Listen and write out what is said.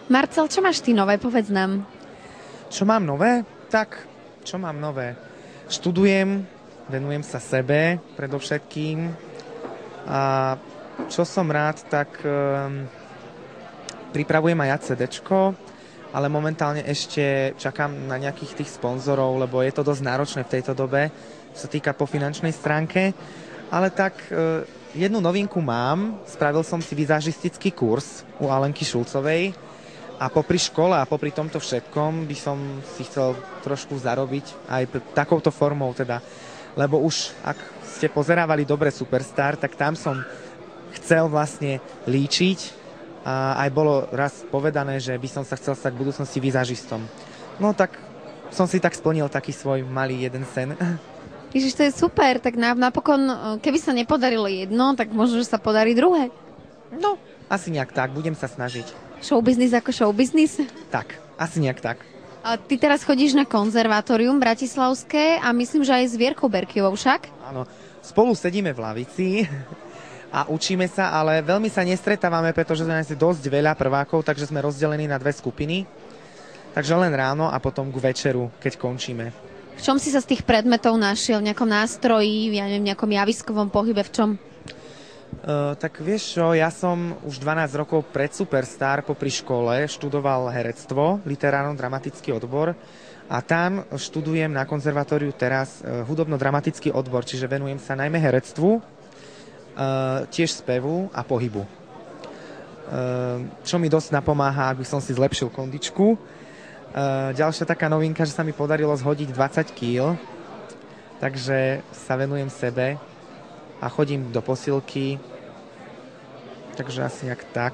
Marcel, čo máš ty nové? Povedz nám. Čo mám nové? Tak, čo mám nové? Študujem, venujem sa sebe predovšetkým a čo som rád, tak pripravujem aj ja CDčko, ale momentálne ešte čakám na nejakých tých sponzorov, lebo je to dosť náročné v tejto dobe, čo sa týka po finančnej stránke, ale tak jednu novinku mám, spravil som si vizážistický kurz u Alenky Šulcovej a popri škole a popri tomto všetkom by som si chcel trošku zarobiť aj takouto formou teda, lebo už ak ste pozerávali dobre Superstar, tak tam som chcel vlastne líčiť a aj bolo raz povedané, že by som sa chcel stať v budúcnosti vizážistom. No tak som si tak splnil taký svoj malý jeden sen. Ježiš, to je super, tak napokon, keby sa nepodarilo jedno, tak možno, že sa podarí druhé. No, asi nejak tak, budem sa snažiť. Showbiznis ako showbiznis? Tak, asi nejak tak. A ty teraz chodíš na konzervatórium bratislavské a myslím, že aj s Vierkou Berkiovou však? Áno, spolu sedíme v lavici a učíme sa, ale veľmi sa nestretávame, pretože sme asi dosť veľa prvákov, takže sme rozdelení na dve skupiny. Takže len ráno a potom k večeru, keď končíme. V čom si sa z tých predmetov našiel? V nejakom nástroji, ja neviem, v nejakom javiskovom pohybe, v čom? Tak vieš čo, ja som už 12 rokov pred Superstar popri škole študoval herectvo, literárno-dramatický odbor a tam študujem na konzervatóriu teraz hudobno-dramatický odbor, čiže venujem sa najmä herectvu, tiež spevu a pohybu. Čo mi dosť napomáha, aby som si zlepšil kondičku. Ďalšia taká novinka, že sa mi podarilo zhodiť 20 kg, takže sa venujem sebe a chodím do posilky, takže asi nejak tak.